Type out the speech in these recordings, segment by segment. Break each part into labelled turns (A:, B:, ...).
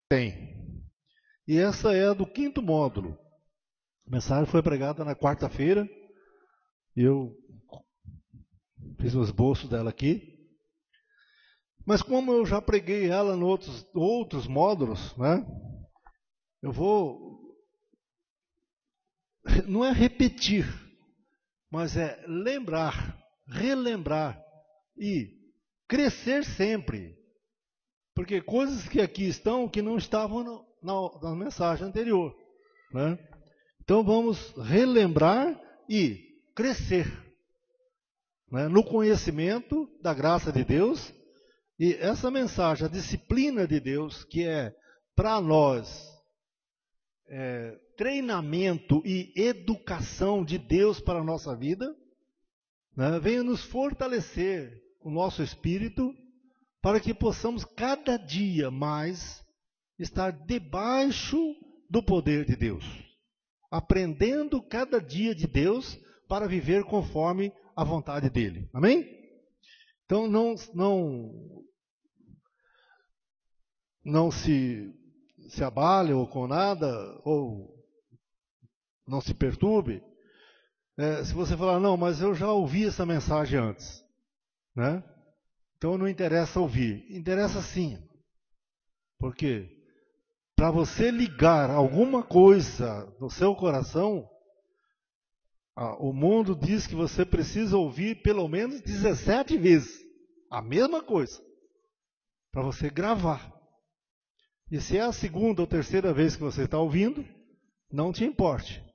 A: tem. E essa é a do 5º módulo. A mensagem foi pregada na quarta-feira. Eu fiz o esboço dela aqui. Mas como eu já preguei ela em outros módulos, né? Eu vou... Não é repetir, mas é lembrar, relembrar e crescer sempre. Porque coisas que aqui estão que não estavam na mensagem anterior, né? Então vamos relembrar e crescer, né, no conhecimento da graça de Deus. E essa mensagem, a disciplina de Deus, que é para nós treinamento e educação de Deus para a nossa vida, né, venha nos fortalecer o nosso espírito para que possamos cada dia mais estar debaixo do poder de Deus, aprendendo cada dia de Deus para viver conforme a vontade dele. Amém? Então não se abale ou com nada, ou não se perturbe. Se você falar, não, mas eu já ouvi essa mensagem antes, né? Então não interessa ouvir. Interessa sim. Porque para você ligar alguma coisa no seu coração, o mundo diz que você precisa ouvir pelo menos 17 vezes a mesma coisa, para você gravar. E se é a 2ª ou 3ª vez que você está ouvindo, não te importe.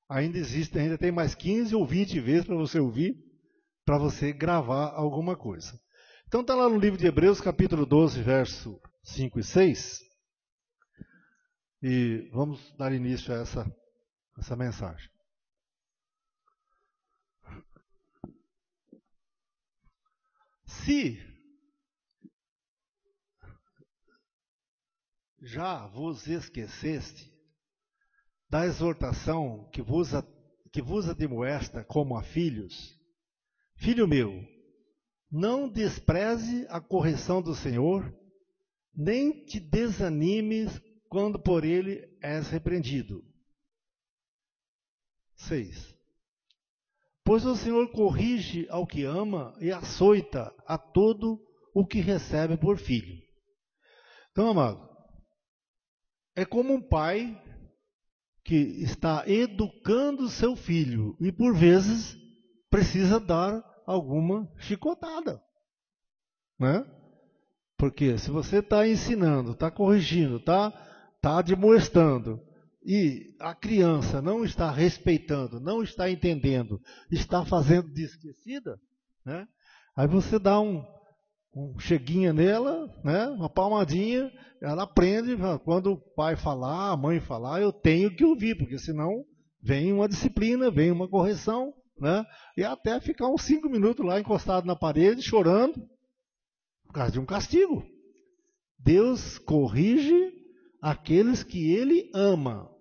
A: Ainda tem mais 15 ou 20 vezes para você ouvir, para você gravar alguma coisa. Então está lá no livro de Hebreus, capítulo 12, verso 5 e 6. E vamos dar início a essa mensagem. Se já vos esqueceste da exortação que vos admoesta como a filhos, filho meu, não despreze a correção do Senhor, nem te desanimes quando por ele és repreendido. 6. Pois o Senhor corrige ao que ama e açoita a todo o que recebe por filho. Então, amado, é como um pai que está educando seu filho e por vezes precisa dar alguma chicotada, né? Porque se você está ensinando, está corrigindo, está admoestando, e a criança não está respeitando, não está entendendo, está fazendo de esquecida, né? Aí você dá um cheguinha nela, né? Uma palmadinha, ela aprende. Quando o pai falar, a mãe falar, eu tenho que ouvir, porque senão vem uma disciplina, vem uma correção, né? E até ficar uns 5 minutos lá encostado na parede, chorando, por causa de um castigo. Deus corrige aqueles que ele ama.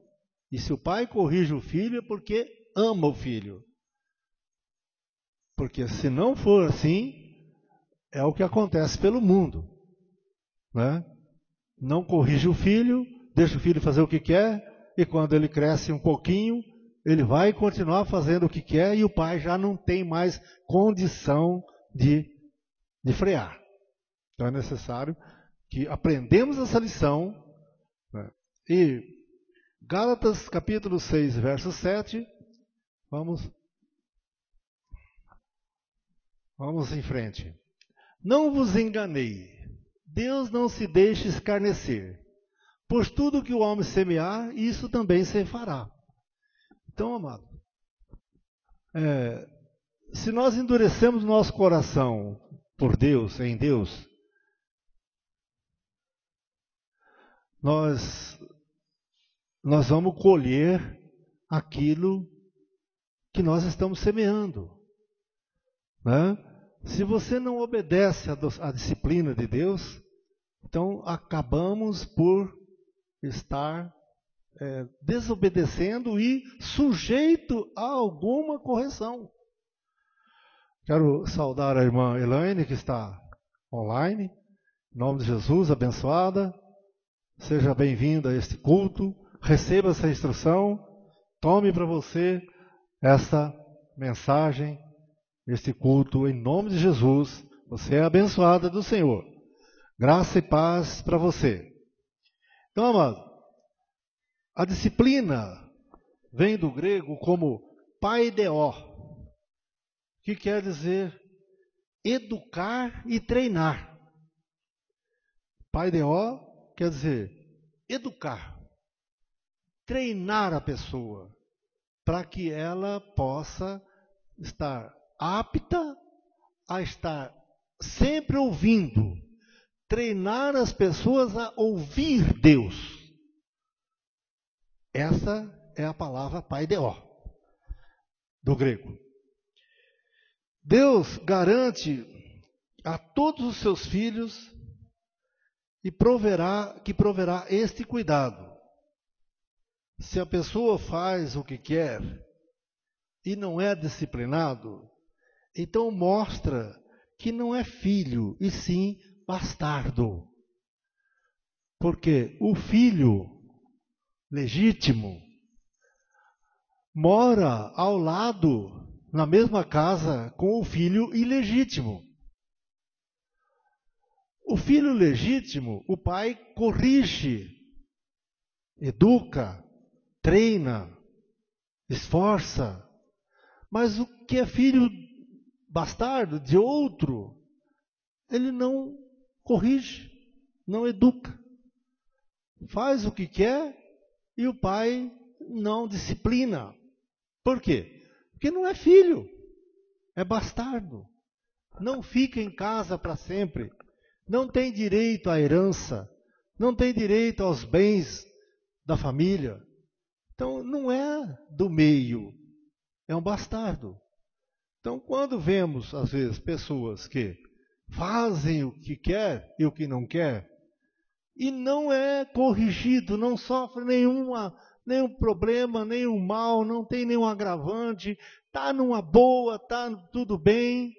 A: E se o pai corrige o filho, é porque ama o filho. Porque se não for assim, é o que acontece pelo mundo, né? Não corrige o filho, deixa o filho fazer o que quer, e quando ele cresce um pouquinho, ele vai continuar fazendo o que quer, e o pai já não tem mais condição de frear. Então é necessário que aprendamos essa lição, né? E Gálatas capítulo 6, verso 7, vamos em frente. Não vos enganei, Deus não se deixe escarnecer, pois tudo que o homem semear, isso também se fará. Então, amado, se nós endurecemos nosso coração por Deus, em Deus, nós vamos colher aquilo que nós estamos semeando, né? Se você não obedece à disciplina de Deus, então acabamos por estar desobedecendo e sujeito a alguma correção. Quero saudar a irmã Elaine, que está online, em nome de Jesus, abençoada. seja bem-vindo a este culto, receba essa instrução, tome para você esta mensagem, este culto, em nome de Jesus. Você é abençoada do Senhor. Graça e paz para você. Então, amado, a disciplina vem do grego como paideó, que quer dizer educar e treinar. Paideó quer dizer educar, treinar a pessoa, para que ela possa estar apta a estar sempre ouvindo, treinar as pessoas a ouvir Deus. Essa é a palavra paideó, do grego. Deus garante a todos os seus filhos e proverá este cuidado. Se a pessoa faz o que quer e não é disciplinado, então mostra que não é filho, e sim bastardo. Porque o filho legítimo mora ao lado, na mesma casa, com o filho ilegítimo. O filho legítimo, o pai corrige, educa, treina, esforça. Mas o que é filho bastardo de outro, ele não corrige, não educa. Faz o que quer e o pai não disciplina. Por quê? Porque não é filho, é bastardo. Não fica em casa para sempre. Não tem direito à herança. Não tem direito aos bens da família. Então não é do meio, é um bastardo. Então quando vemos, às vezes, pessoas que fazem o que quer e o que não quer, e não é corrigido, não sofre nenhum problema, nenhum mal, não tem nenhum agravante, está numa boa, está tudo bem.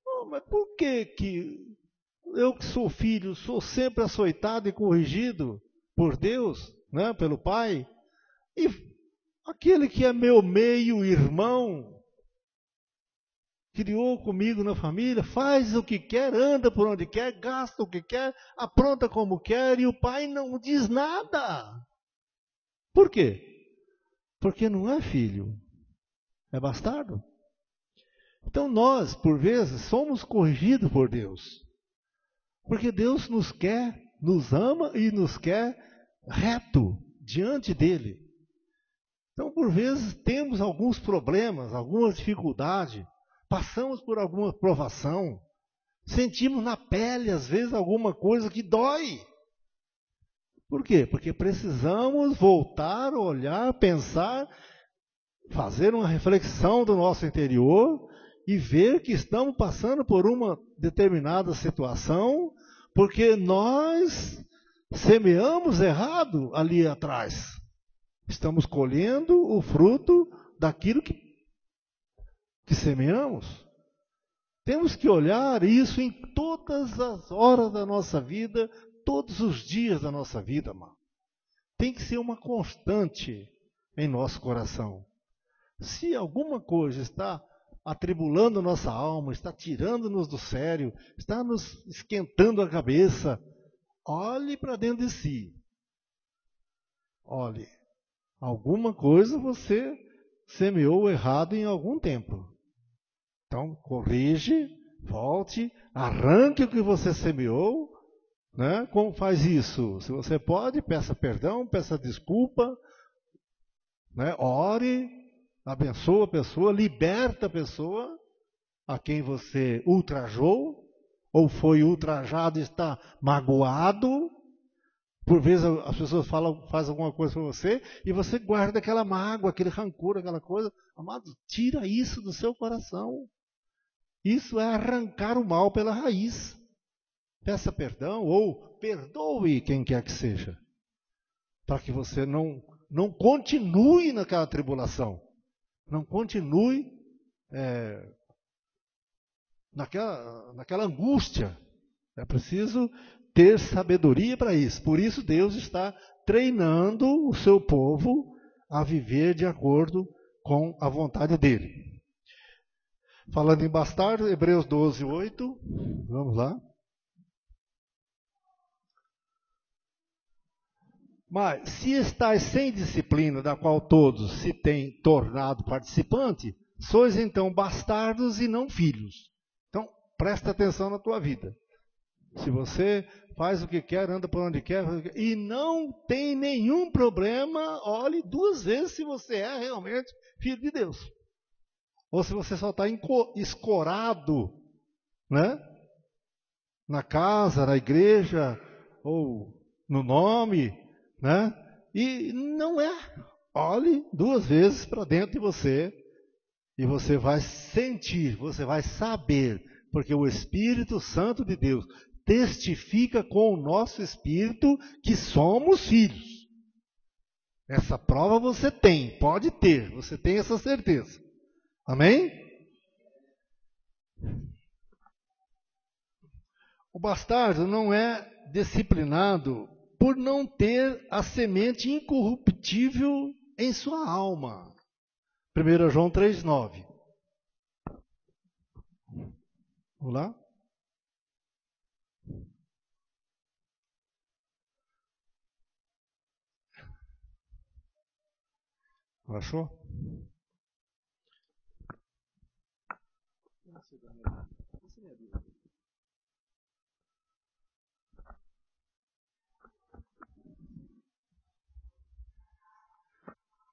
A: Oh, mas por que eu que sou filho, sou sempre açoitado e corrigido por Deus, né, pelo Pai, e aquele que é meu meio-irmão, criou comigo na família, faz o que quer, anda por onde quer, gasta o que quer, apronta como quer, e o pai não diz nada. Por quê? Porque não é filho, é bastardo. Então nós, por vezes, somos corrigidos por Deus. Porque Deus nos quer, nos ama e nos quer reto diante dele. Então, por vezes, temos alguns problemas, alguma dificuldade, passamos por alguma provação, sentimos na pele, às vezes, alguma coisa que dói. Por quê? Porque precisamos voltar, olhar, pensar, fazer uma reflexão do nosso interior e ver que estamos passando por uma determinada situação, porque nós semeamos errado ali atrás. Estamos colhendo o fruto daquilo que semeamos. Temos que olhar isso em todas as horas da nossa vida, todos os dias da nossa vida, mano. Tem que ser uma constante em nosso coração. Se alguma coisa está atribulando nossa alma, está tirando-nos do sério, está nos esquentando a cabeça, olhe para dentro de si. Olhe, alguma coisa você semeou errado em algum tempo. Então, corrige, volte, arranque o que você semeou, né? Como faz isso? Se você pode, peça perdão, peça desculpa, né? Ore, abençoa a pessoa, liberta a pessoa a quem você ultrajou, ou foi ultrajado e está magoado. Por vezes as pessoas fazem alguma coisa para você e você guarda aquela mágoa, aquele rancor, aquela coisa. Amado, tira isso do seu coração. Isso é arrancar o mal pela raiz. Peça perdão ou perdoe quem quer que seja. Para que você não continue naquela tribulação. Não continue naquela angústia. É preciso ter sabedoria para isso. Por isso Deus está treinando o seu povo a viver de acordo com a vontade dele. Falando em bastardo, Hebreus 12, 8. Vamos lá. Mas, se estáis sem disciplina, da qual todos se têm tornado participante, sois então bastardos e não filhos. Então, presta atenção na tua vida. Se você faz o que quer, anda por onde quer, e não tem nenhum problema, olhe 2 vezes se você é realmente filho de Deus. Ou se você só está escorado, né? Na casa, na igreja, ou no nome, né? E não é. Olhe 2 vezes para dentro de você e você vai sentir, você vai saber, porque o Espírito Santo de Deus testifica com o nosso espírito que somos filhos. Essa prova você tem, pode ter, você tem essa certeza. Amém? O bastardo não é disciplinado por não ter a semente incorruptível em sua alma. 1 João 3,9. Vamos lá? Achou?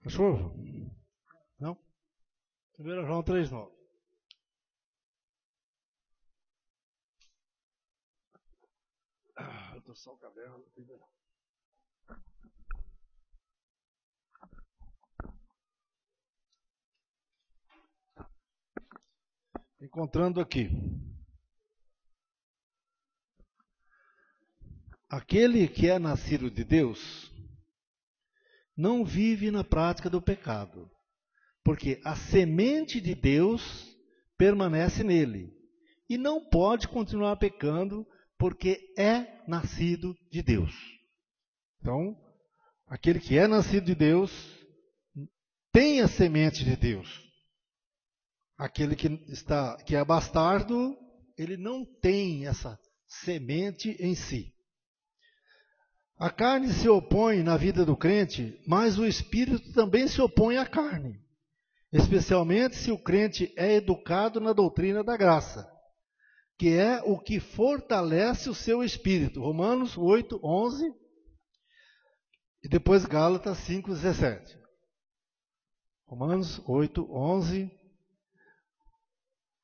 A: Achou? Não? 1 João 3,9. Eu estou só o cabelo. Encontrando aqui. Aquele que é nascido de Deus não vive na prática do pecado, porque a semente de Deus permanece nele e não pode continuar pecando porque é nascido de Deus. Então, aquele que é nascido de Deus tem a semente de Deus. Aquele que é bastardo, ele não tem essa semente em si. A carne se opõe na vida do crente, mas o espírito também se opõe à carne, especialmente se o crente é educado na doutrina da graça, que é o que fortalece o seu espírito. Romanos 8, 11 e depois Gálatas 5, 17. Romanos 8, 11.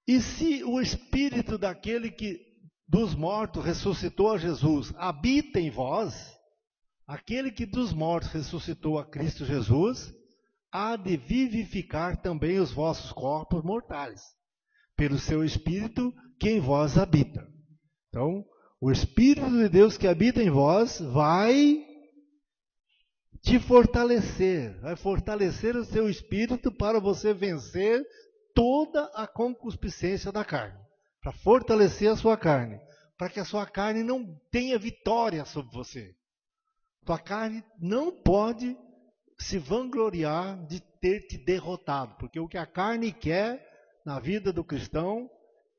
A: E se o espírito daquele que dos mortos ressuscitou a Jesus habita em vós, aquele que dos mortos ressuscitou a Cristo Jesus, há de vivificar também os vossos corpos mortais, pelo seu Espírito que em vós habita. Então, o Espírito de Deus que habita em vós vai te fortalecer, vai fortalecer o seu espírito para você vencer toda a concupiscência da carne, para fortalecer a sua carne, para que a sua carne não tenha vitória sobre você. Tua carne não pode se vangloriar de ter te derrotado, porque o que a carne quer na vida do cristão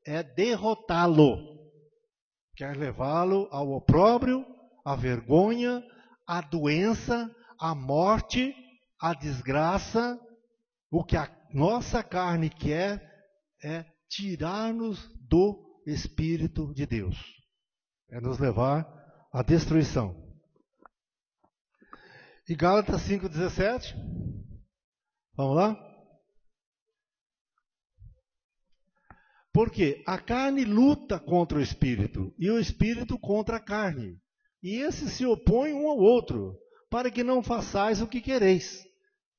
A: é derrotá-lo. Quer levá-lo ao opróbrio, à vergonha, à doença, à morte, à desgraça. O que a nossa carne quer é tirar-nos do Espírito de Deus. É nos levar à destruição. E Gálatas 5,17. Vamos lá? Porque a carne luta contra o Espírito e o Espírito contra a carne. E esses se opõem um ao outro, para que não façais o que quereis.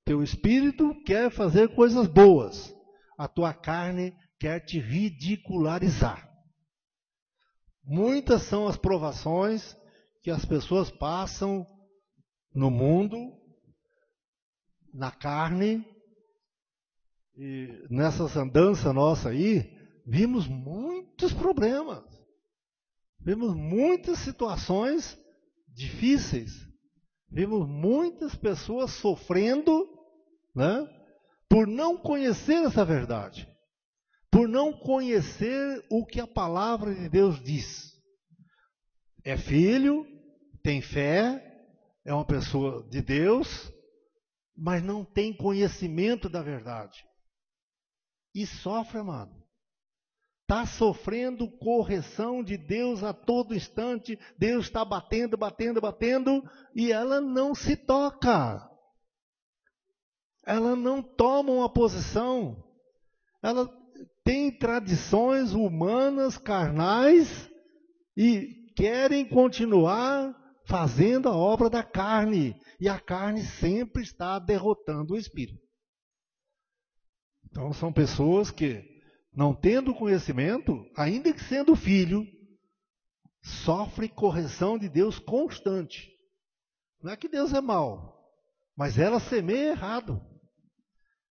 A: Teu Espírito quer fazer coisas boas, a tua carne quer te ridicularizar. Muitas são as provações que as pessoas passam no mundo, na carne, e nessas andanças nossas aí, vimos muitos problemas. Vemos muitas situações difíceis. Vemos muitas pessoas sofrendo, né, por não conhecer essa verdade. Por não conhecer o que a palavra de Deus diz. É filho, tem fé, é uma pessoa de Deus, mas não tem conhecimento da verdade. E sofre, amado. Está sofrendo correção de Deus a todo instante. Deus está batendo, e ela não se toca. Ela não toma uma posição. Ela tem tradições humanas, carnais, e querem continuar fazendo a obra da carne. E a carne sempre está derrotando o espírito. Então são pessoas que, não tendo conhecimento, ainda que sendo filho, sofre correção de Deus constante. Não é que Deus é mau, mas ela semeia errado.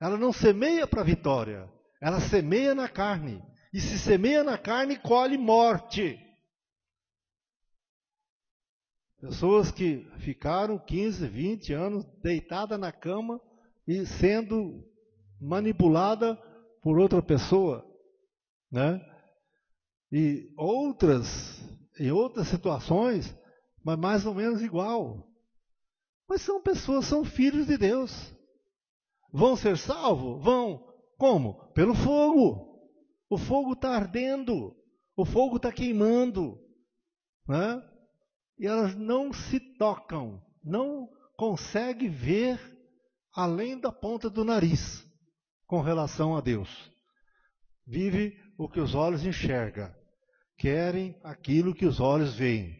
A: Ela não semeia para a vitória, ela semeia na carne. E se semeia na carne, colhe morte. Pessoas que ficaram 15, 20 anos deitadas na cama e sendo manipulada por outra pessoa, né? E em outras situações, mas mais ou menos igual. Mas são pessoas, são filhos de Deus. Vão ser salvos? Vão. Como? Pelo fogo. O fogo está ardendo, o fogo está queimando, né? E elas não se tocam, não conseguem ver além da ponta do nariz com relação a Deus. Vive o que os olhos enxergam, querem aquilo que os olhos veem.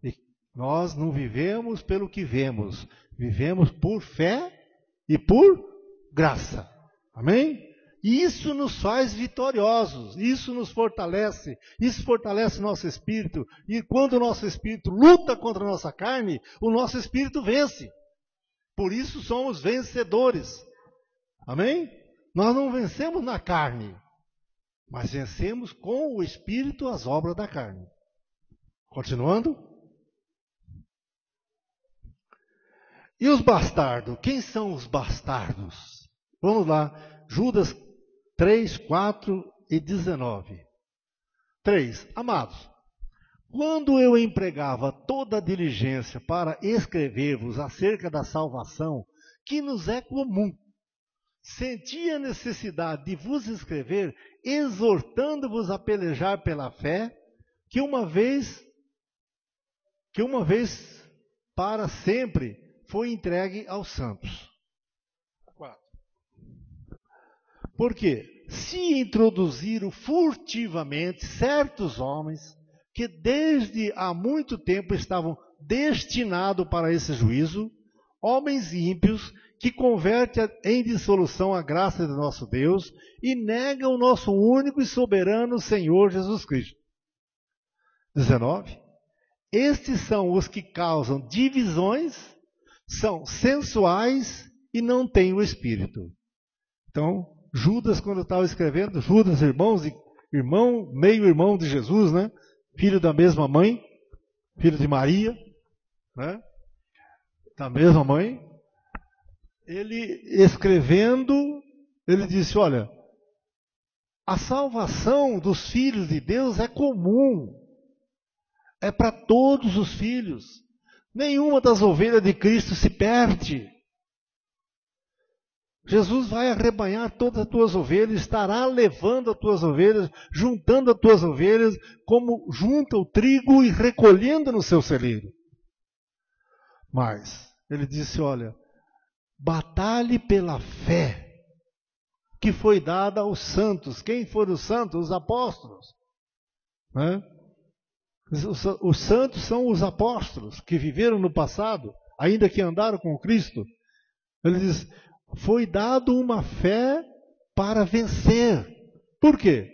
A: E nós não vivemos pelo que vemos, vivemos por fé e por graça. Amém? E isso nos faz vitoriosos, isso nos fortalece, isso fortalece o nosso espírito. E quando o nosso espírito luta contra a nossa carne, o nosso espírito vence. Por isso somos vencedores. Amém? Nós não vencemos na carne, mas vencemos com o espírito as obras da carne. Continuando. E os bastardos? Quem são os bastardos? Vamos lá. Judas 3, 4 e 19. 3. Amados, quando eu empregava toda a diligência para escrever-vos acerca da salvação, que nos é comum, senti a necessidade de vos escrever, exortando-vos a pelejar pela fé, que uma vez para sempre foi entregue aos santos. 4. Porque se introduziram furtivamente certos homens que desde há muito tempo estavam destinados para esse juízo, homens ímpios que convertem em dissolução a graça de nosso Deus e negam o nosso único e soberano Senhor Jesus Cristo. 19. Estes são os que causam divisões, são sensuais e não têm o Espírito. Então, Judas, quando estava escrevendo, Judas, meio-irmão de Jesus, né? Filho da mesma mãe, filho de Maria, né? Da mesma mãe. Ele escrevendo, ele disse, olha, a salvação dos filhos de Deus é comum. É para todos os filhos. Nenhuma das ovelhas de Cristo se perde. Jesus vai arrebanhar todas as tuas ovelhas, estará levando as tuas ovelhas, juntando as tuas ovelhas, como junta o trigo e recolhendo no seu celeiro. Mas, ele disse, olha, batalhe pela fé que foi dada aos santos. Quem foram os santos? Os apóstolos. Né? Os santos são os apóstolos que viveram no passado, ainda que andaram com Cristo. Ele diz, foi dado uma fé para vencer. Por quê?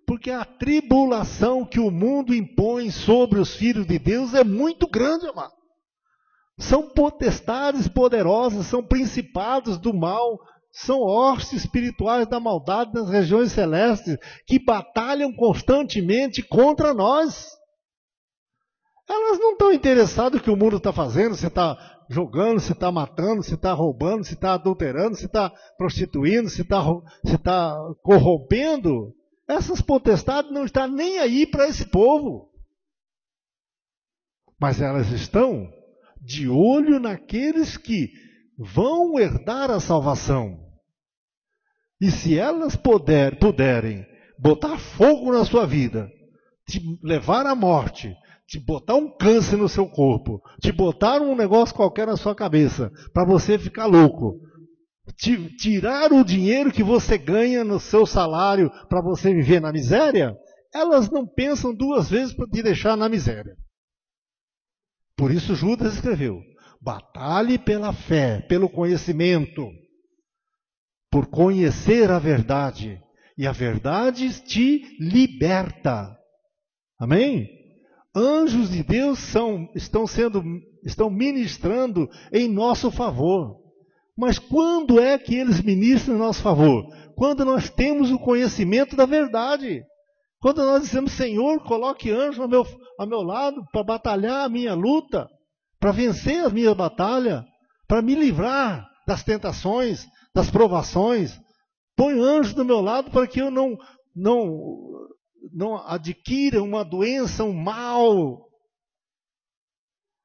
A: Porque a tribulação que o mundo impõe sobre os filhos de Deus é muito grande, amado. São potestades poderosas, são principados do mal, são hostes espirituais da maldade nas regiões celestes, que batalham constantemente contra nós. Elas não estão interessadas no que o mundo está fazendo, se está jogando, se está matando, se está roubando, se está adulterando, se está prostituindo, se está corrompendo. Essas potestades não estão nem aí para esse povo. Mas elas estão de olho naqueles que vão herdar a salvação. E se elas puderem botar fogo na sua vida, te levar à morte, te botar um câncer no seu corpo, te botar um negócio qualquer na sua cabeça, para você ficar louco, te tirar o dinheiro que você ganha no seu salário para você viver na miséria, elas não pensam duas vezes para te deixar na miséria. Por isso Judas escreveu: batalhe pela fé, pelo conhecimento, por conhecer a verdade, e a verdade te liberta. Amém? Anjos de Deus estão ministrando em nosso favor. Mas quando é que eles ministram em nosso favor? Quando nós temos o conhecimento da verdade. Quando nós dizemos: Senhor, coloque anjo ao meu lado para batalhar a minha luta, para vencer a minha batalha, para me livrar das tentações, das provações. Põe anjo do meu lado para que eu não adquira uma doença, um mal.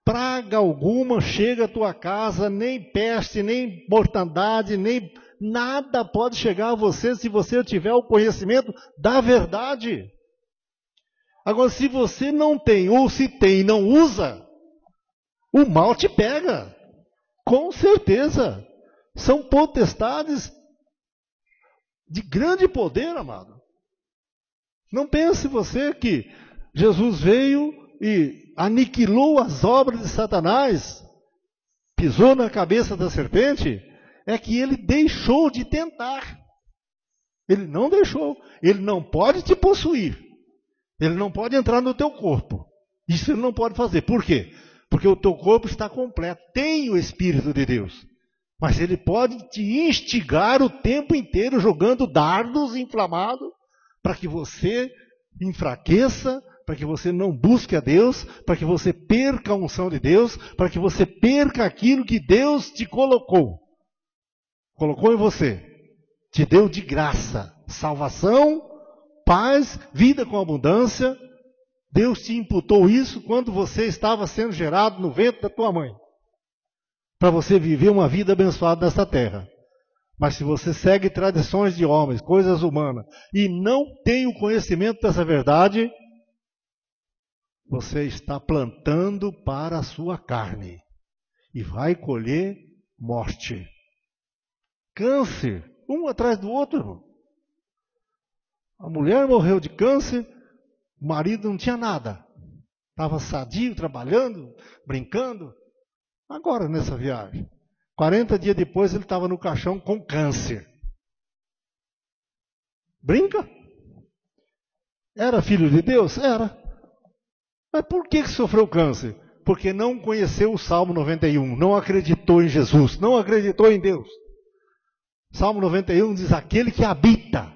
A: Praga alguma chega à tua casa, nem peste, nem mortandade, nem nada pode chegar a você se você tiver o conhecimento da verdade. Agora, se você não tem, ou se tem e não usa, o mal te pega. Com certeza. São potestades de grande poder, amado. Não pense você que Jesus veio e aniquilou as obras de Satanás, pisou na cabeça da serpente. É que ele deixou de tentar. Ele não deixou. Ele não pode te possuir. Ele não pode entrar no teu corpo. Isso ele não pode fazer. Por quê? Porque o teu corpo está completo. Tem o Espírito de Deus. Mas ele pode te instigar o tempo inteiro jogando dardos inflamados para que você enfraqueça, para que você não busque a Deus, para que você perca a unção de Deus, para que você perca aquilo que Deus te colocou. Colocou em você. Te deu de graça. Salvação, paz, vida com abundância. Deus te imputou isso quando você estava sendo gerado no ventre da tua mãe. Para você viver uma vida abençoada nessa terra. Mas se você segue tradições de homens, coisas humanas, e não tem o conhecimento dessa verdade, você está plantando para a sua carne. E vai colher morte. Câncer, um atrás do outro, irmão. A mulher morreu de câncer, o marido não tinha nada. Estava sadio, trabalhando, brincando. Agora, nessa viagem, 40 dias depois, ele estava no caixão com câncer. Brinca? Era filho de Deus? Era. Mas por que sofreu câncer? Porque não conheceu o Salmo 91, não acreditou em Jesus, não acreditou em Deus. Salmo 91 diz: aquele que habita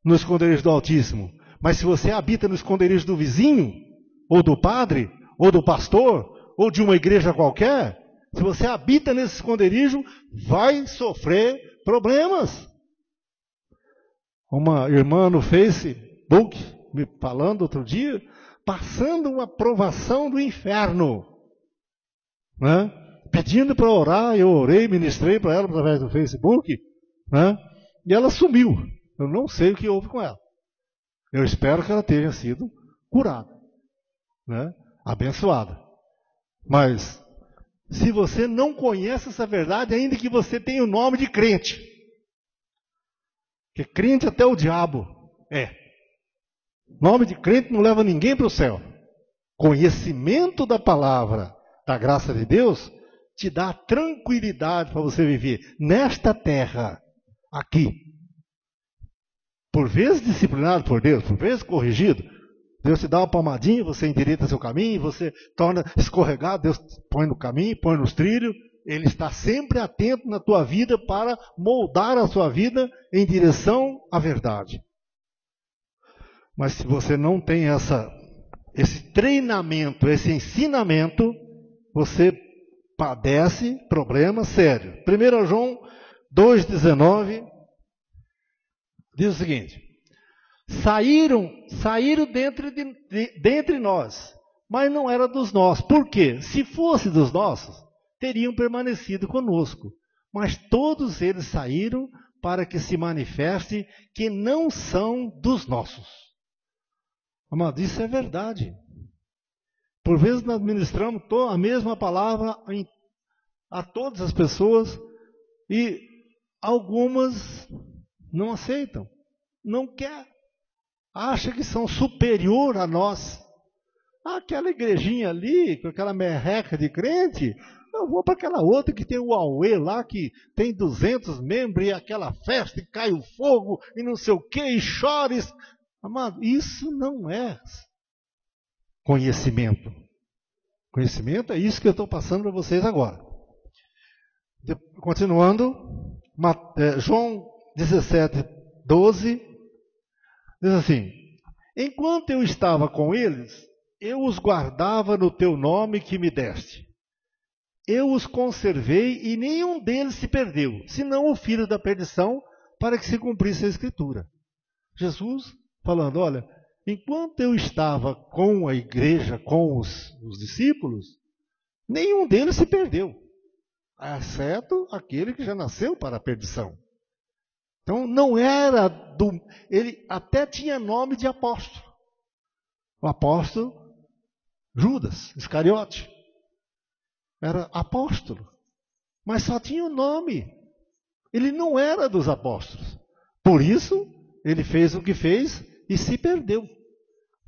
A: no esconderijo do Altíssimo. Mas se você habita no esconderijo do vizinho, ou do padre, ou do pastor, ou de uma igreja qualquer, se você habita nesse esconderijo, vai sofrer problemas. Uma irmã no Facebook, me falando outro dia, passando uma provação do inferno, né? Pedindo para orar, eu orei, ministrei para ela através do Facebook, né? E ela sumiu. Eu não sei o que houve com ela. Eu espero que ela tenha sido curada, né? Abençoada. Mas, se você não conhece essa verdade, ainda que você tenha o nome de crente, porque crente até o diabo é. Nome de crente não leva ninguém para o céu. Conhecimento da palavra, da graça de Deus, te dá tranquilidade para você viver nesta terra, aqui. Por vezes disciplinado por Deus, por vezes corrigido, Deus te dá uma palmadinha, você endireita seu caminho, você torna escorregado, Deus põe no caminho, põe nos trilhos. Ele está sempre atento na tua vida para moldar a sua vida em direção à verdade. Mas se você não tem essa esse treinamento, esse ensinamento, você padece problemas sérios. 1 João 2,19 diz o seguinte: saíram dentre nós, mas não era dos nossos. Por quê? Se fosse dos nossos, teriam permanecido conosco. Mas todos eles saíram para que se manifeste que não são dos nossos. Amado, isso é verdade. Por vezes nós ministramos a mesma palavra a todas as pessoas e algumas não aceitam, não quer, acha que são superior a nós. Aquela igrejinha ali, com aquela merreca de crente, eu vou para aquela outra que tem o Aue lá, que tem 200 membros, e aquela festa, e cai o fogo, e não sei o que, e chora. Amado, isso não é conhecimento. Conhecimento é isso que eu estou passando para vocês agora. Continuando, João 17:12, diz assim: enquanto eu estava com eles, eu os guardava no teu nome que me deste. Eu os conservei e nenhum deles se perdeu, senão o filho da perdição, para que se cumprisse a Escritura. Jesus falando, olha, enquanto eu estava com a igreja, com os discípulos, nenhum deles se perdeu, exceto aquele que já nasceu para a perdição. Então não era ele até tinha nome de apóstolo. O apóstolo Judas Iscariote era apóstolo, mas só tinha o nome. Ele não era dos apóstolos. Por isso, ele fez o que fez e se perdeu.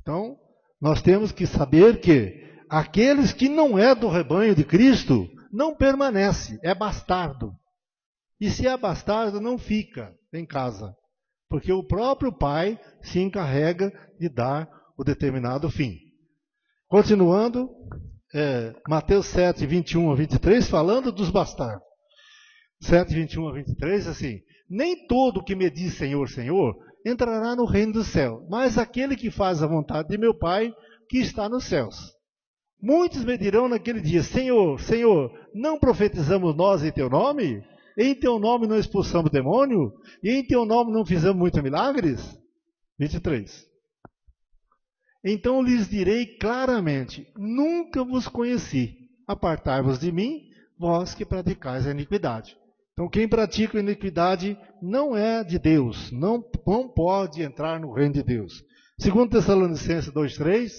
A: Então, nós temos que saber que aqueles que não é do rebanho de Cristo não permanece, é bastardo. E se é bastardo, não fica em casa, porque o próprio pai se encarrega de dar o determinado fim. Continuando, Mateus 7, 21 a 23, falando dos bastardos. 7, 21 a 23, assim: nem todo que me diz Senhor, Senhor, entrará no reino do céu, mas aquele que faz a vontade de meu Pai, que está nos céus. Muitos me dirão naquele dia: Senhor, Senhor, não profetizamos nós em teu nome? Em teu nome não expulsamos demônio? E em teu nome não fizemos muitos milagres? 23. Então lhes direi claramente: nunca vos conheci. Apartai-vos de mim, vós que praticais a iniquidade. Então quem pratica a iniquidade não é de Deus, não pode entrar no reino de Deus. 2 Tessalonicenses 2,3,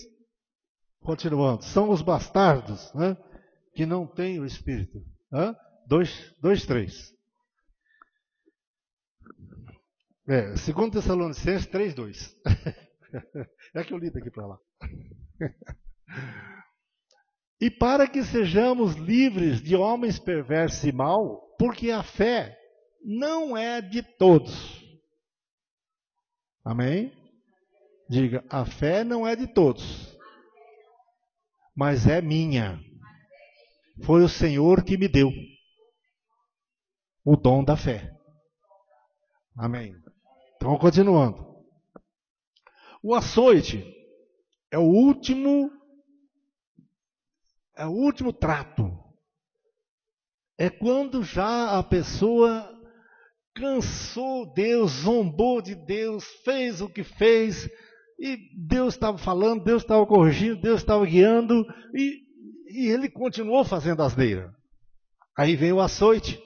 A: continuando, são os bastardos, né, que não têm o Espírito. 2,3. 2 Tessalonicenses 3,2. É que eu li daqui para lá. E para que sejamos livres de homens perversos e maus, porque a fé não é de todos. Amém? Diga, a fé não é de todos, mas é minha. Foi o Senhor que me deu o dom da fé. Amém? Então, continuando. O açoite é o último trato. É quando já a pessoa cansou Deus, zombou de Deus, fez o que fez, e Deus estava falando, Deus estava corrigindo, Deus estava guiando, e ele continuou fazendo asneira. Aí vem o açoite.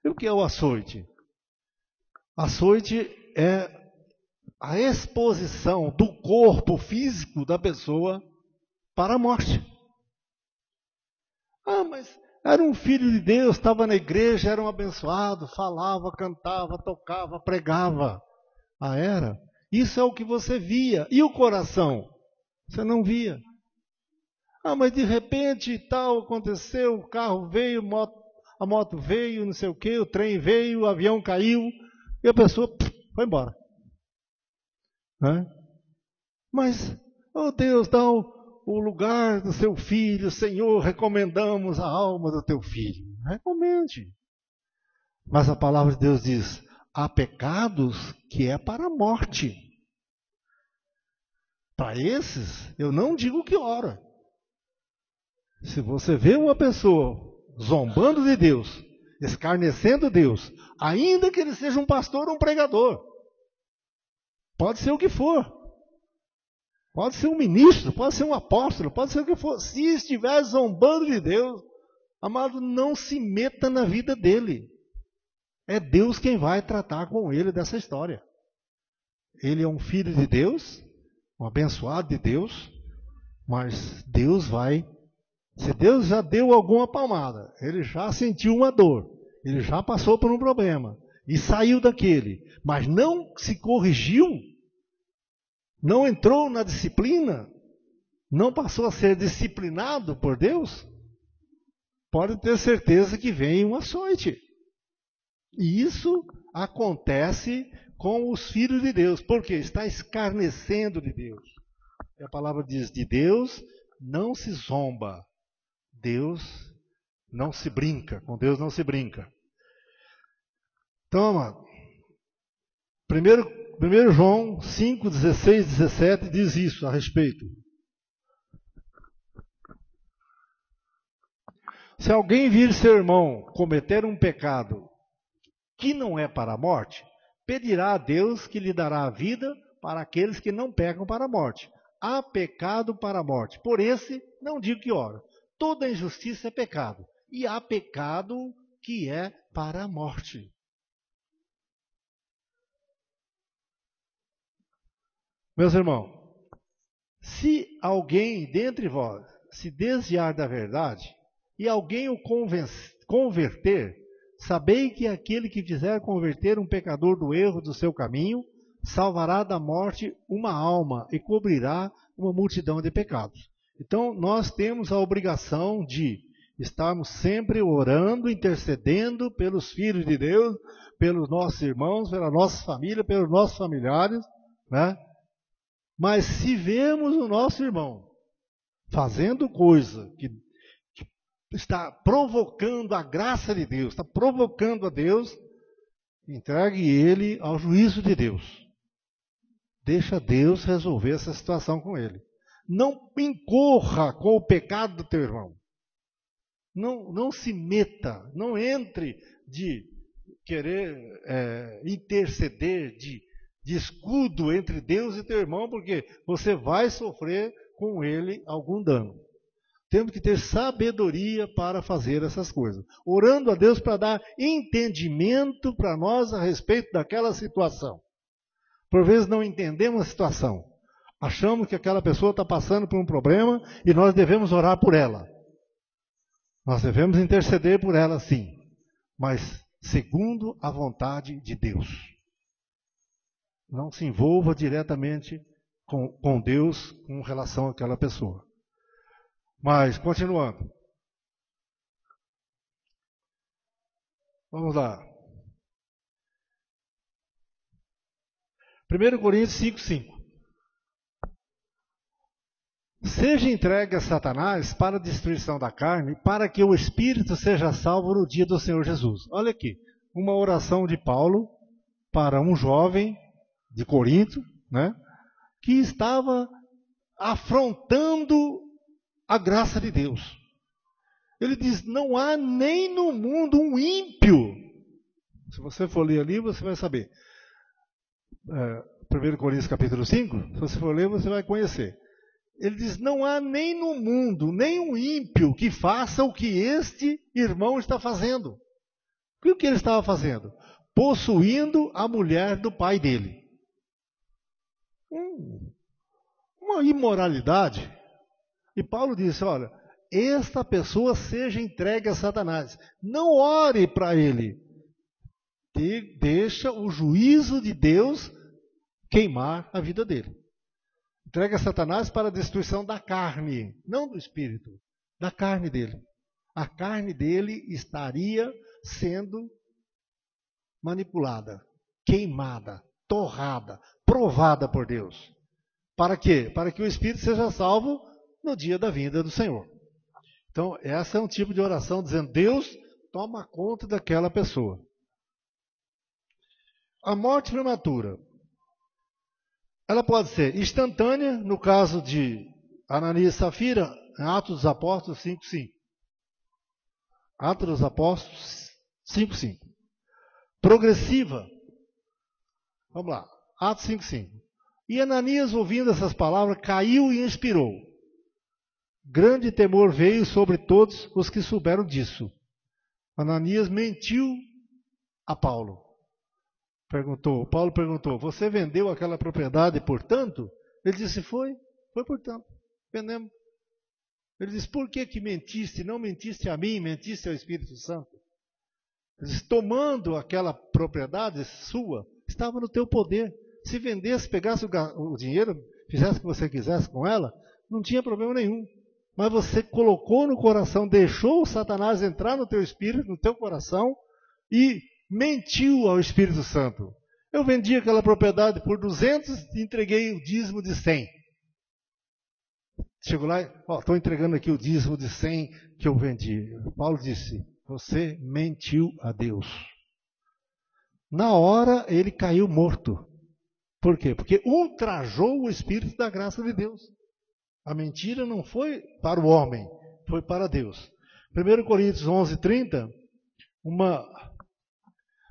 A: E o que é o açoite? Açoite é a exposição do corpo físico da pessoa para a morte. Ah, mas era um filho de Deus, estava na igreja, era um abençoado, falava, cantava, tocava, pregava. Ah, era? Isso é o que você via. E o coração? Você não via. Ah, mas de repente tal aconteceu, o carro veio, a moto veio, não sei o quê, o trem veio, o avião caiu, e a pessoa foi embora. Mas, oh Deus, dá o lugar do seu filho, Senhor, recomendamos a alma do teu filho. Recomende. Mas a palavra de Deus diz: há pecados que é para a morte. Para esses, eu não digo que ora. Se você vê uma pessoa zombando de Deus, escarnecendo Deus, ainda que ele seja um pastor ou um pregador, pode ser o que for, pode ser um ministro, pode ser um apóstolo, pode ser o que for, se estiver zombando de Deus, amado, não se meta na vida dele. É Deus quem vai tratar com ele dessa história. Ele é um filho de Deus, um abençoado de Deus, mas Deus vai. Se Deus já deu alguma palmada, ele já sentiu uma dor, ele já passou por um problema e saiu daquele, mas não se corrigiu, não entrou na disciplina, não passou a ser disciplinado por Deus, pode ter certeza que vem um açoite. E isso acontece com os filhos de Deus, porque está escarnecendo de Deus. E a palavra diz: de Deus não se zomba. Deus não se brinca, com Deus não se brinca. Então, amado, 1 João 5, 16, 17 diz isso a respeito. Se alguém vir seu irmão cometer um pecado que não é para a morte, pedirá a Deus que lhe dará a vida para aqueles que não pecam para a morte. Há pecado para a morte. Por esse, não digo que oro. Toda injustiça é pecado. E há pecado que é para a morte. Meus irmãos, se alguém dentre vós se desviar da verdade e alguém o converter, sabei que aquele que fizer converter um pecador do erro do seu caminho, salvará da morte uma alma e cobrirá uma multidão de pecados. Então, nós temos a obrigação de estarmos sempre orando, intercedendo pelos filhos de Deus, pelos nossos irmãos, pela nossa família, pelos nossos familiares, né? Mas se vemos o nosso irmão fazendo coisa que está provocando a graça de Deus, está provocando a Deus, entregue ele ao juízo de Deus. Deixa Deus resolver essa situação com ele. Não incorra com o pecado do teu irmão. Não se meta, não entre de querer interceder, de escudo entre Deus e teu irmão, porque você vai sofrer com ele algum dano. Temos que ter sabedoria para fazer essas coisas. Orando a Deus para dar entendimento para nós a respeito daquela situação. Por vezes não entendemos a situação. Achamos que aquela pessoa está passando por um problema e nós devemos orar por ela. Nós devemos interceder por ela, sim. Mas segundo a vontade de Deus. Não se envolva diretamente com Deus com relação àquela pessoa. Mas, continuando. Vamos lá. 1 Coríntios 5:5. Seja entregue a Satanás para a destruição da carne, para que o espírito seja salvo no dia do Senhor Jesus. Olha aqui, uma oração de Paulo para um jovem de Corinto, né, que estava afrontando a graça de Deus. Ele diz: não há nem no mundo um ímpio. Se você for ler ali, você vai saber. 1 Coríntios capítulo 5, se você for ler, você vai conhecer. Ele diz: não há nem no mundo, nem um ímpio que faça o que este irmão está fazendo. O que ele estava fazendo? Possuindo a mulher do pai dele. Uma imoralidade. E Paulo disse: olha, esta pessoa seja entregue a Satanás. Não ore para ele. Deixa o juízo de Deus queimar a vida dele. Entregue a Satanás para a destruição da carne, não do espírito, da carne dele. A carne dele estaria sendo manipulada, queimada, torrada, provada por Deus. Para quê? Para que o espírito seja salvo no dia da vinda do Senhor. Então, essa é um tipo de oração dizendo: Deus, toma conta daquela pessoa. A morte prematura. Ela pode ser instantânea, no caso de Ananias e Safira, em Atos dos Apóstolos 5:5. Atos dos Apóstolos 5:5. Progressiva. Vamos lá. Atos 5:5. E Ananias, ouvindo essas palavras, caiu e expirou. Grande temor veio sobre todos os que souberam disso. Ananias mentiu a Paulo. Paulo perguntou, você vendeu aquela propriedade por tanto? Ele disse, foi por tanto. Vendemos. Ele disse, por que mentiste? Não mentiste a mim, mentiste ao Espírito Santo. Ele disse, tomando aquela propriedade sua, estava no teu poder. Se vendesse, pegasse o dinheiro, fizesse o que você quisesse com ela, não tinha problema nenhum. Mas você colocou no coração, deixou o Satanás entrar no teu espírito, no teu coração, e mentiu ao Espírito Santo. Eu vendi aquela propriedade por 200 e entreguei o dízimo de 100. Chegou lá, estou entregando aqui o dízimo de 100 que eu vendi. Paulo disse, você mentiu a Deus. Na hora ele caiu morto. Por quê? Porque ultrajou o Espírito da graça de Deus. A mentira não foi para o homem, foi para Deus. 1 Coríntios 11:30,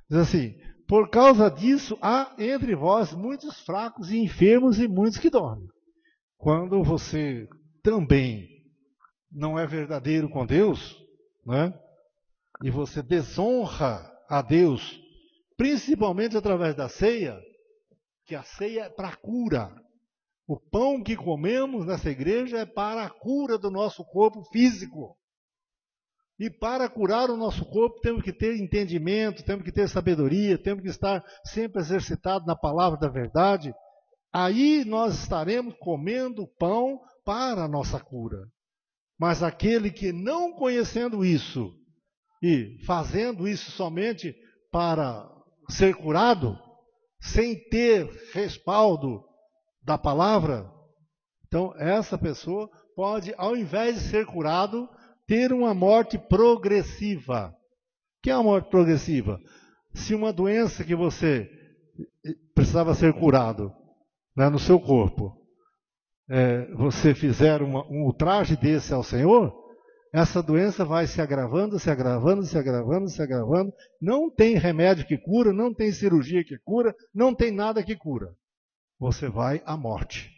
A: diz assim, por causa disso há entre vós muitos fracos e enfermos e muitos que dormem. Quando você também não é verdadeiro com Deus, né? E você desonra a Deus, principalmente através da ceia, que a ceia é para a cura. O pão que comemos nessa igreja é para a cura do nosso corpo físico. E para curar o nosso corpo temos que ter entendimento, temos que ter sabedoria, temos que estar sempre exercitado na palavra da verdade. Aí nós estaremos comendo pão para a nossa cura. Mas aquele que não conhecendo isso e fazendo isso somente para ser curado, sem ter respaldo da palavra, então essa pessoa pode, ao invés de ser curado, ter uma morte progressiva. O que é uma morte progressiva? Se uma doença que você precisava ser curado, né, no seu corpo, você fizer um ultraje desse ao Senhor, essa doença vai se agravando, se agravando, se agravando, se agravando. Não tem remédio que cura, não tem cirurgia que cura, não tem nada que cura. Você vai à morte.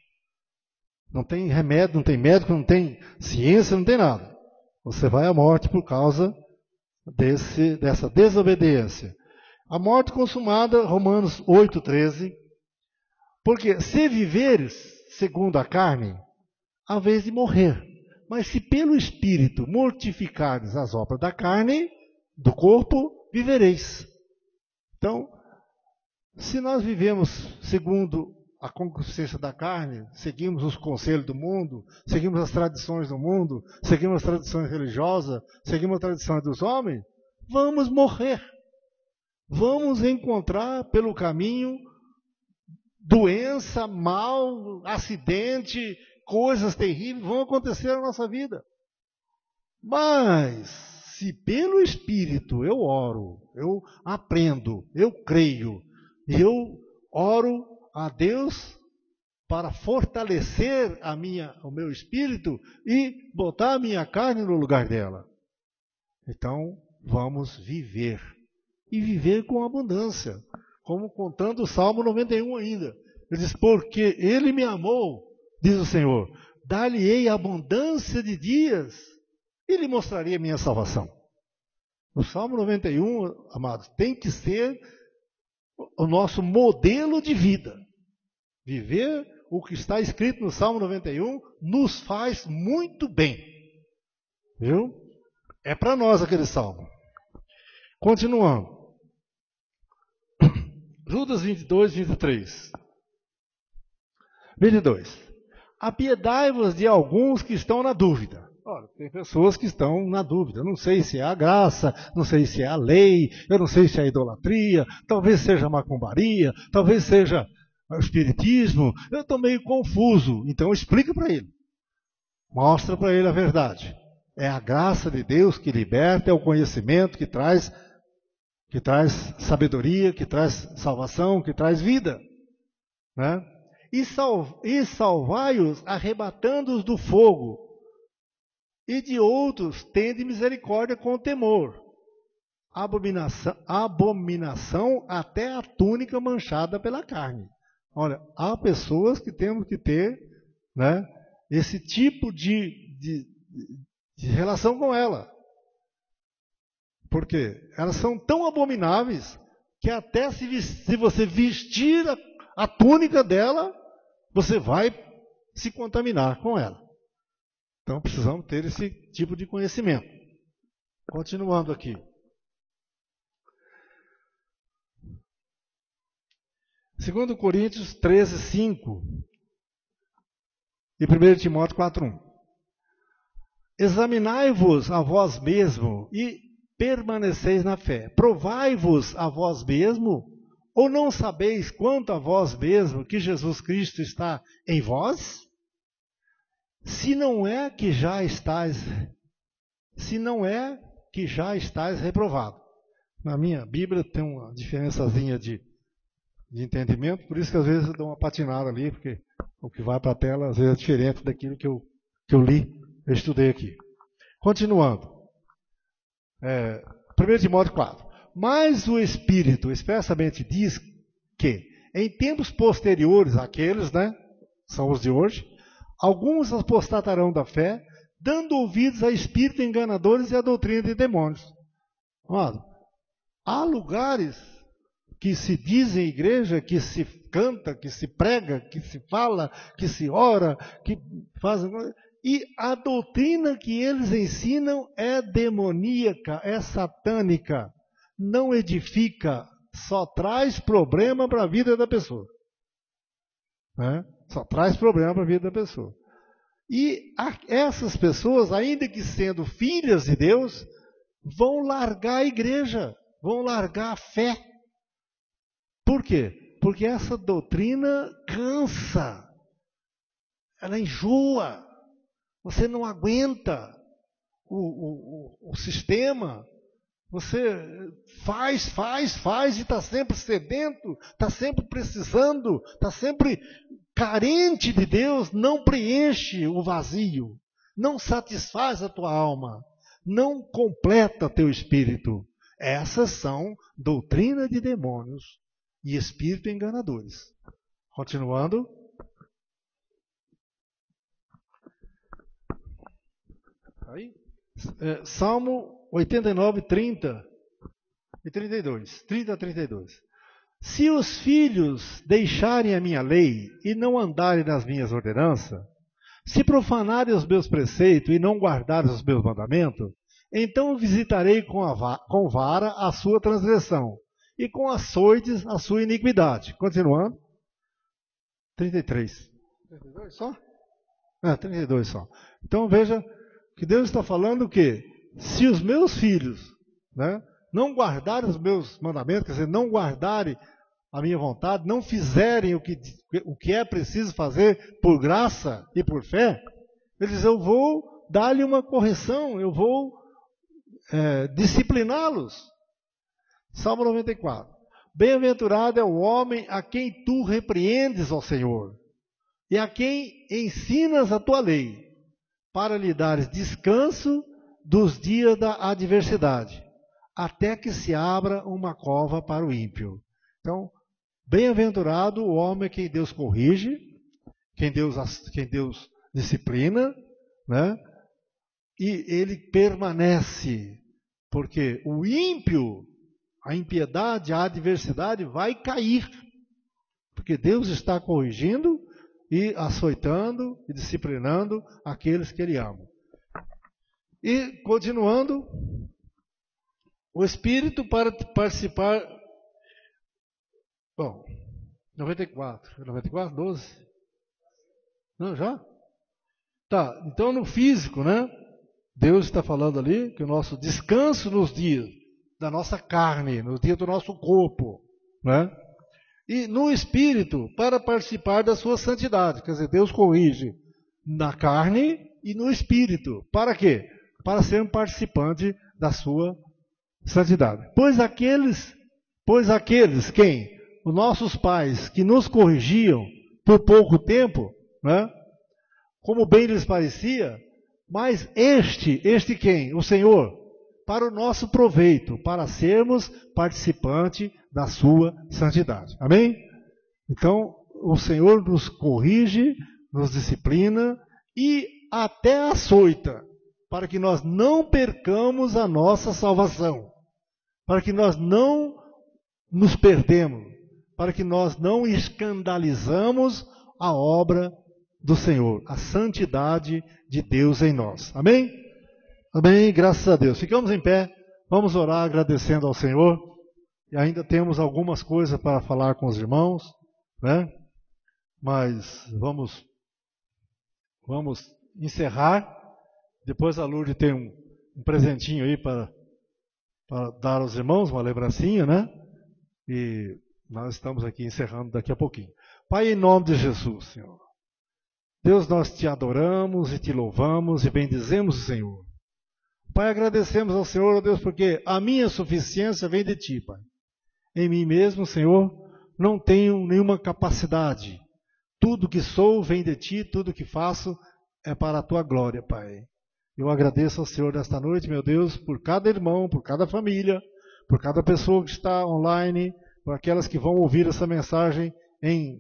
A: Não tem remédio, não tem médico, não tem ciência, não tem nada. Você vai à morte por causa dessa desobediência. A morte consumada, Romanos 8:13. Porque se viveres segundo a carne, há vez de morrer. Mas se pelo Espírito mortificares as obras da carne, do corpo, vivereis. Então, se nós vivemos segundo a concupiscência da carne, seguimos os conselhos do mundo, seguimos as tradições do mundo, seguimos as tradições religiosas, seguimos as tradições dos homens, vamos morrer. Vamos encontrar pelo caminho doença, mal, acidente, coisas terríveis vão acontecer na nossa vida. Mas, se pelo Espírito eu oro, eu aprendo, eu creio, eu oro a Deus para fortalecer o meu espírito e botar a minha carne no lugar dela. Então, vamos viver. E viver com abundância. Como contando o Salmo 91 ainda. Ele diz, porque Ele me amou, diz o Senhor, dar-lhe-ei abundância de dias e lhe mostraria a minha salvação. O Salmo 91, amados, tem que ser o nosso modelo de vida. Viver o que está escrito no Salmo 91 nos faz muito bem. Viu? É para nós aquele salmo. Continuando. Judas 22:23. 22. Apiedai-vos de alguns que estão na dúvida. Olha, tem pessoas que estão na dúvida. Eu não sei se é a graça, não sei se é a lei, eu não sei se é a idolatria, talvez seja a macumbaria, talvez seja o espiritismo. Eu estou meio confuso. Então explica para ele. Mostra para ele a verdade. É a graça de Deus que liberta, é o conhecimento que traz sabedoria, que traz salvação, que traz vida. Né? e salvai-os arrebatando-os do fogo. E de outros tende misericórdia com temor. Abominação até a túnica manchada pela carne. Olha, há pessoas que temos que ter, né, esse tipo de relação com ela. Porque elas são tão abomináveis que até se você vestir a túnica dela, você vai se contaminar com ela. Então precisamos ter esse tipo de conhecimento. Continuando aqui. 2 Coríntios 13, 5 e 1 Timóteo 4, 1. Examinai-vos a vós mesmo e permaneceis na fé. Provai-vos a vós mesmo, ou não sabeis quanto a vós mesmo que Jesus Cristo está em vós? Se não é que já estáis reprovado. Na minha Bíblia tem uma diferençazinha de entendimento, por isso que às vezes eu dou uma patinada ali, porque o que vai para a tela às vezes é diferente daquilo que eu li, eu estudei aqui. Continuando. 1 Timóteo 4. Mas o Espírito expressamente diz que, em tempos posteriores àqueles, né, são os de hoje, alguns apostatarão da fé, dando ouvidos a espíritos enganadores e a doutrina de demônios. Olha, há lugares que se dizem igreja, que se canta, que se prega, que se fala, que se ora, que fazem... E a doutrina que eles ensinam é demoníaca, é satânica, não edifica, só traz problema para a vida da pessoa. Né? Só traz problema para a vida da pessoa. E essas pessoas, ainda que sendo filhas de Deus, vão largar a igreja, vão largar a fé. Por quê? Porque essa doutrina cansa, ela enjoa. Você não aguenta o sistema. Você faz e está sempre sedento, está sempre precisando, está sempre carente de Deus, não preenche o vazio, não satisfaz a tua alma, não completa teu espírito. Essas são doutrina de demônios e espíritos enganadores. Continuando. Aí, Salmo 89, 30 e 32. 30 a 32. Se os filhos deixarem a minha lei e não andarem nas minhas ordenanças, se profanarem os meus preceitos e não guardarem os meus mandamentos, então visitarei com vara a sua transgressão e com açoites a sua iniquidade. Continuando. 33. 32 só? 32 só. Então veja que Deus está falando que se os meus filhos, né, não guardarem os meus mandamentos, quer dizer, não guardarem a minha vontade, não fizerem o que é preciso fazer por graça e por fé, ele diz, eu vou dar-lhe uma correção, eu vou discipliná-los. Salmo 94. Bem-aventurado é o homem a quem tu repreendes, ó Senhor, e a quem ensinas a tua lei, para lhe dares descanso dos dias da adversidade, até que se abra uma cova para o ímpio. Então, bem-aventurado o homem a quem Deus corrige, quem Deus disciplina, né? E ele permanece, porque o ímpio, a impiedade, a adversidade vai cair, porque Deus está corrigindo e açoitando e disciplinando aqueles que Ele ama. E, continuando, o Espírito para participar... Bom, 94. 94, 12? Não, já? Tá, então no físico, né? Deus está falando ali que o nosso descanso nos dias da nossa carne, nos dias do nosso corpo, né? E no espírito, para participar da sua santidade. Quer dizer, Deus corrige na carne e no espírito. Para quê? Para ser um participante da sua santidade. Pois aqueles, quem? Os nossos pais que nos corrigiam por pouco tempo, né? Como bem lhes parecia, mas este quem? O Senhor, para o nosso proveito, para sermos participantes da sua santidade. Amém? Então, o Senhor nos corrige, nos disciplina e até açoita, para que nós não percamos a nossa salvação, para que nós não nos perdemos, para que nós não escandalizamos a obra do Senhor, a santidade de Deus em nós. Amém? Amém, graças a Deus. Ficamos em pé, vamos orar agradecendo ao Senhor, e ainda temos algumas coisas para falar com os irmãos, né? Mas vamos encerrar. Depois a Lourdes tem um presentinho aí para dar aos irmãos, uma lembrancinha, né? E nós estamos aqui encerrando daqui a pouquinho. Pai, em nome de Jesus, Senhor. Deus, nós te adoramos e te louvamos e bendizemos o Senhor. Pai, agradecemos ao Senhor, ó Deus, porque a minha suficiência vem de ti, Pai. Em mim mesmo, Senhor, não tenho nenhuma capacidade. Tudo que sou vem de ti, tudo que faço é para a tua glória, Pai. Eu agradeço ao Senhor nesta noite, meu Deus, por cada irmão, por cada família, por cada pessoa que está online, por aquelas que vão ouvir essa mensagem em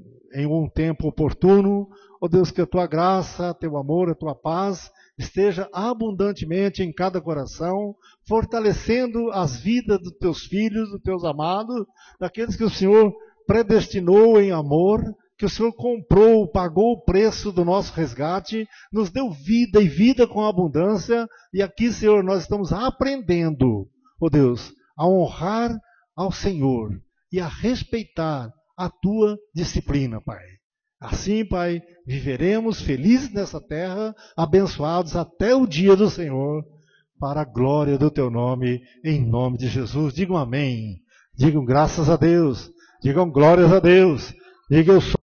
A: um tempo oportuno. Ó Deus, que a tua graça, teu amor, a tua paz esteja abundantemente em cada coração, fortalecendo as vidas dos teus filhos, dos teus amados, daqueles que o Senhor predestinou em amor, que o Senhor comprou, pagou o preço do nosso resgate, nos deu vida e vida com abundância, e aqui, Senhor, nós estamos aprendendo, ó Deus, a honrar ao Senhor e a respeitar a tua disciplina, Pai. Assim, Pai, viveremos felizes nessa terra, abençoados até o dia do Senhor, para a glória do teu nome, em nome de Jesus. Digam amém. Digam graças a Deus. Digam glórias a Deus. Digam eu sou